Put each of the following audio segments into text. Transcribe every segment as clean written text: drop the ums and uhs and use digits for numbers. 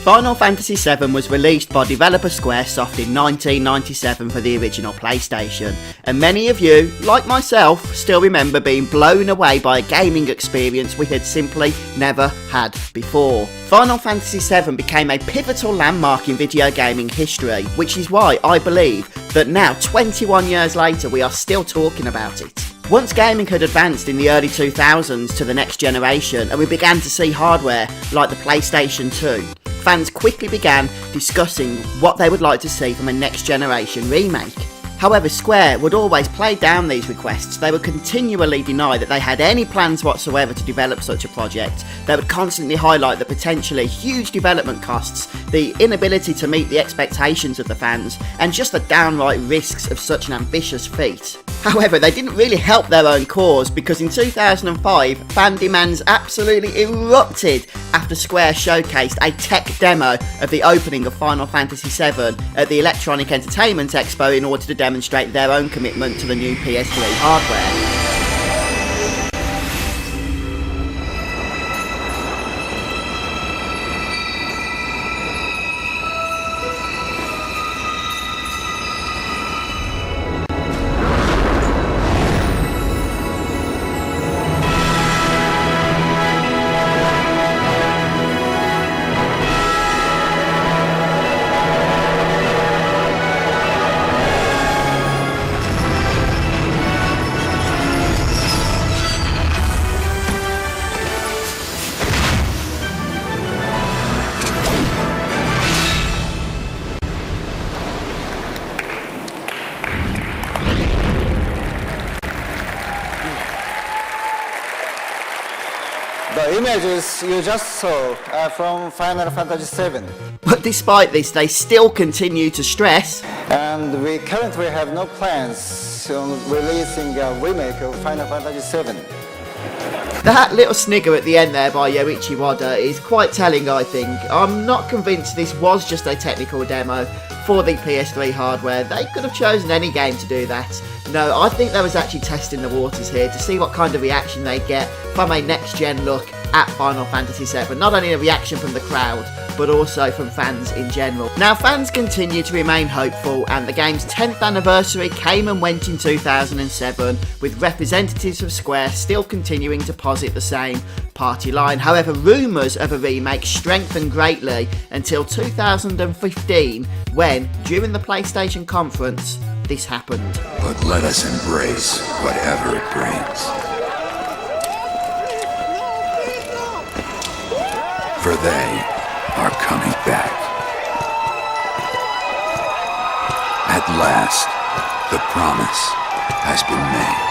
Final Fantasy VII was released by developer Squaresoft in 1997 for the original PlayStation, and many of you, like myself, still remember being blown away by a gaming experience we had simply never had before. Final Fantasy VII became a pivotal landmark in video gaming history, which is why I believe that now, 21 years later, we are still talking about it. Once gaming had advanced in the early 2000s to the next generation and we began to see hardware like the PlayStation 2, fans quickly began discussing what they would like to see from a next generation remake. However, Square would always play down these requests. They would continually deny that they had any plans whatsoever to develop such a project. They would constantly highlight the potentially huge development costs, the inability to meet the expectations of the fans, and just the downright risks of such an ambitious feat. However, they didn't really help their own cause, because in 2005, fan demands absolutely erupted after Square showcased a tech demo of the opening of Final Fantasy VII at the Electronic Entertainment Expo in order to demonstrate their own commitment to the new PS3 hardware. The images you just saw are from Final Fantasy VII. But despite this, they still continue to stress, And we currently have no plans on releasing a remake of Final Fantasy VII. That little snigger at the end there by Yoichi Wada is quite telling, I think. I'm not convinced this was just a technical demo for the PS3 hardware. They could have chosen any game to do that. No, I think they was actually testing the waters here to see what kind of reaction they'd get from a next-gen look at Final Fantasy VII. Not only a reaction from the crowd, but also from fans in general. Now, fans continue to remain hopeful, and the game's 10th anniversary came and went in 2007, with representatives of Square still continuing to posit the same party line. However, rumours of a remake strengthened greatly until 2015, when, during the PlayStation conference, this happened. But let us embrace whatever it brings. For they are coming back. At last, the promise has been made.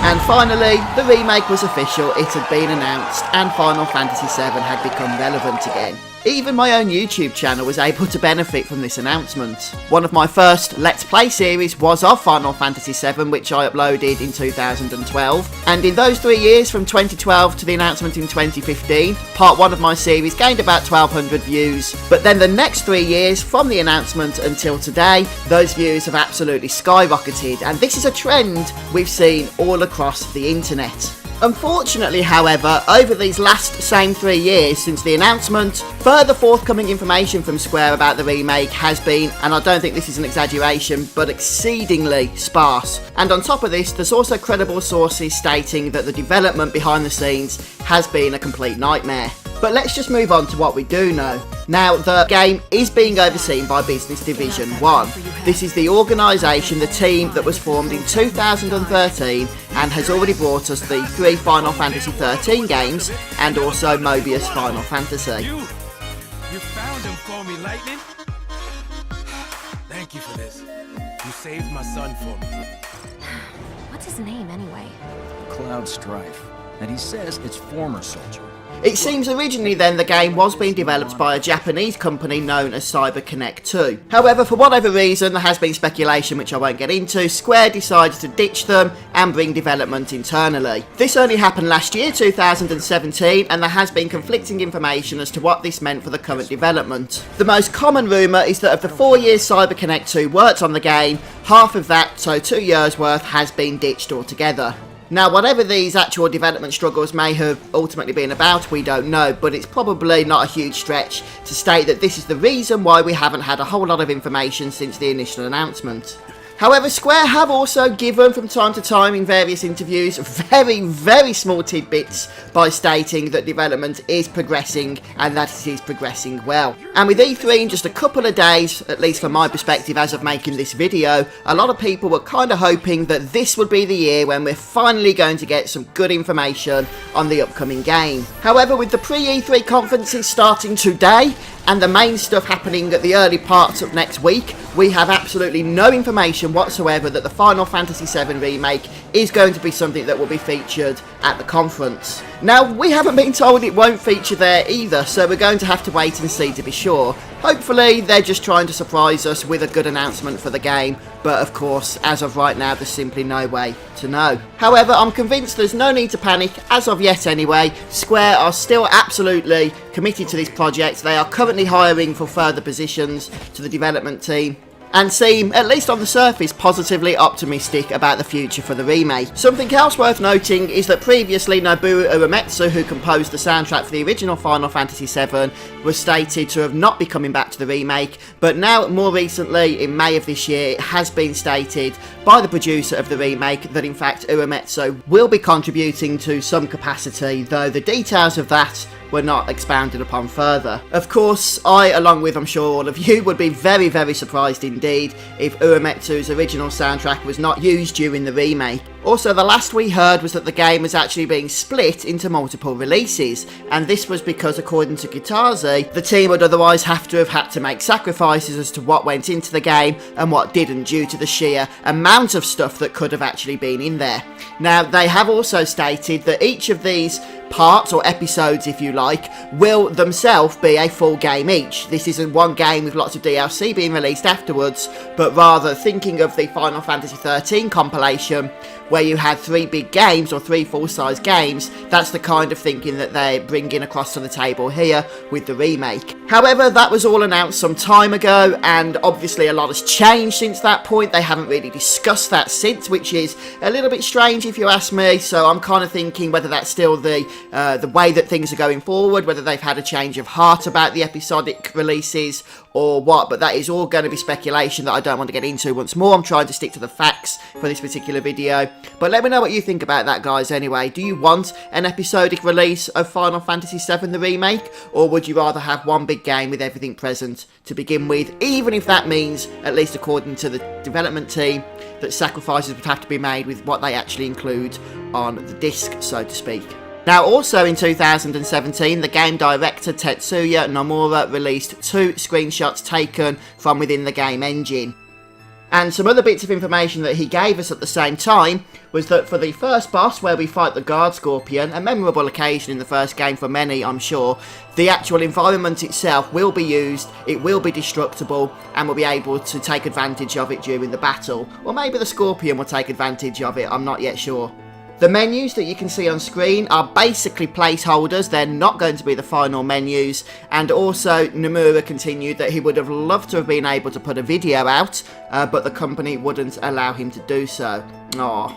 And finally, the remake was official, it had been announced, and Final Fantasy VII had become relevant again. Even my own YouTube channel was able to benefit from this announcement. One of my first Let's Play series was of Final Fantasy VII, which I uploaded in 2012. And in those 3 years, from 2012 to the announcement in 2015, part 1 of my series gained about 1,200 views. But then the next 3 years, from the announcement until today, those views have absolutely skyrocketed. And this is a trend we've seen all across the internet. Unfortunately, however, over these last same 3 years since the announcement, further forthcoming information from Square about the remake has been, and I don't think this is an exaggeration, but exceedingly sparse. And on top of this, there's also credible sources stating that the development behind the scenes has been a complete nightmare. But let's just move on to what we do know. Now, the game is being overseen by Business Division 1. This is the organisation, the team that was formed in 2013 and has already brought us the 3 Final Fantasy 13 games and also Mobius Final Fantasy. You found him, call me Lightning? Thank you for this. You saved my son for me. What's his name, anyway? Cloud Strife. that he says it's former soldier. It seems originally then the game was being developed by a Japanese company known as CyberConnect 2. However, for whatever reason, there has been speculation which I won't get into, Square decided to ditch them and bring development internally. This only happened last year, 2017, and there has been conflicting information as to what this meant for the current development. The most common rumour is that of the 4 years CyberConnect 2 worked on the game, half of that, so 2 years worth, has been ditched altogether. Now, whatever these actual development struggles may have ultimately been about, we don't know, but it's probably not a huge stretch to state that this is the reason why we haven't had a whole lot of information since the initial announcement. However, Square have also given from time to time in various interviews very small tidbits by stating that development is progressing and that it is progressing well. And with E3 in just a couple of days, at least from my perspective as of making this video, a lot of people were kind of hoping that this would be the year when we're finally going to get some good information on the upcoming game. However, with the pre-E3 conferences starting today, and the main stuff happening at the early parts of next week, we have absolutely no information whatsoever that the Final Fantasy VII Remake is going to be something that will be featured at the conference. Now, we haven't been told it won't feature there either, so we're going to have to wait and see to be sure. Hopefully, they're just trying to surprise us with a good announcement for the game, but of course, as of right now, there's simply no way to know. However, I'm convinced there's no need to panic, as of yet anyway. Square are still absolutely committed to this project. They are currently hiring for further positions to the development team, and seem, at least on the surface, positively optimistic about the future for the remake. Something else worth noting is that previously Nobuo Uematsu, who composed the soundtrack for the original Final Fantasy VII, was stated to have not be coming back to the remake, but now, more recently, in May of this year, it has been stated by the producer of the remake that in fact Uematsu will be contributing to some capacity, though the details of that were not expounded upon further. Of course, I, along with I'm sure all of you, would be very surprised indeed if Uematsu's original soundtrack was not used during the remake. Also, the last we heard was that the game was actually being split into multiple releases, and this was because, according to Gitazi, the team would otherwise have to have had to make sacrifices as to what went into the game and what didn't due to the sheer amount of stuff that could have actually been in there. Now, they have also stated that each of these parts, or episodes if you like, will themselves be a full game each. This isn't one game with lots of DLC being released afterwards, but rather thinking of the Final Fantasy XIII compilation, where you had 3 big games or 3 full-size games. That's the kind of thinking that they're bringing across to the table here with the remake. However, that was all announced some time ago, and obviously a lot has changed since that point. They haven't really discussed that since, which is a little bit strange if you ask me, so I'm kind of thinking whether that's still the way that things are going forward, whether they've had a change of heart about the episodic releases or what, but that is all going to be speculation that I don't want to get into once more. I'm trying to stick to the facts for this particular video, but let me know what you think about that, guys, anyway. Do you want an episodic release of Final Fantasy VII the Remake, or would you rather have one big game with everything present to begin with, even if that means, at least according to the development team, that sacrifices would have to be made with what they actually include on the disc, so to speak. Now, also in 2017, the game director Tetsuya Nomura released 2 screenshots taken from within the game engine. And some other bits of information that he gave us at the same time was that for the first boss, where we fight the Guard Scorpion, a memorable occasion in the first game for many, I'm sure, the actual environment itself will be used, it will be destructible, and we'll be able to take advantage of it during the battle. Or maybe the Scorpion will take advantage of it, I'm not yet sure. The menus that you can see on screen are basically placeholders, they're not going to be the final menus, and also Nomura continued that he would have loved to have been able to put a video out, but the company wouldn't allow him to do so. Aww.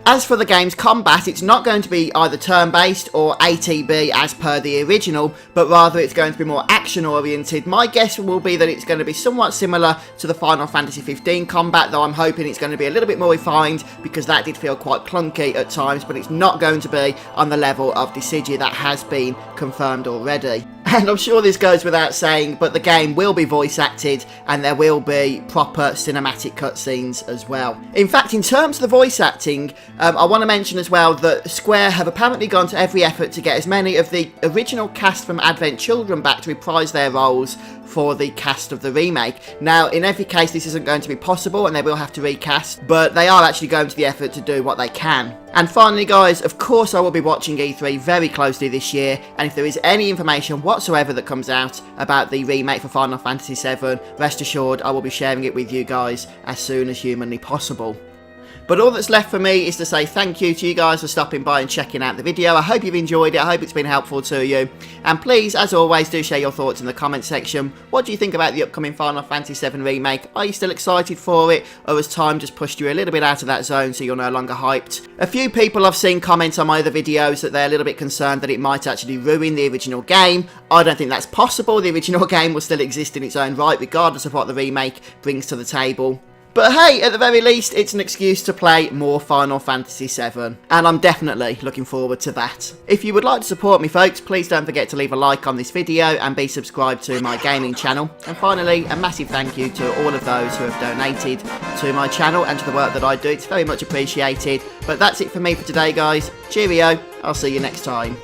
As for the game's combat, it's not going to be either turn-based or ATB as per the original, but rather it's going to be more action-oriented. My guess will be that it's going to be somewhat similar to the Final Fantasy XV combat, though I'm hoping it's going to be a little bit more refined, because that did feel quite clunky at times, but it's not going to be on the level of Dissidia. That has been confirmed already. And I'm sure this goes without saying, but the game will be voice acted and there will be proper cinematic cutscenes as well. In fact, in terms of the voice acting, I want to mention as well that Square have apparently gone to every effort to get as many of the original cast from Advent Children back to reprise their roles for the cast of the remake. Now, in every case, this isn't going to be possible and they will have to recast, but they are actually going to the effort to do what they can. And finally, guys, of course I will be watching E3 very closely this year, and if there is any information whatsoever that comes out about the remake for Final Fantasy VII, rest assured I will be sharing it with you guys as soon as humanly possible. But all that's left for me is to say thank you to you guys for stopping by and checking out the video. I hope you've enjoyed it. I hope it's been helpful to you. And please, as always, do share your thoughts in the comment section. What do you think about the upcoming Final Fantasy VII Remake? Are you still excited for it? Or has time just pushed you a little bit out of that zone so you're no longer hyped? A few people I've seen comment on my other videos that they're a little bit concerned that it might actually ruin the original game. I don't think that's possible. The original game will still exist in its own right, regardless of what the remake brings to the table. But hey, at the very least, it's an excuse to play more Final Fantasy VII, and I'm definitely looking forward to that. If you would like to support me, folks, please don't forget to leave a like on this video and be subscribed to my gaming channel. And finally, a massive thank you to all of those who have donated to my channel and to the work that I do. It's very much appreciated. But that's it for me for today, guys. Cheerio, I'll see you next time.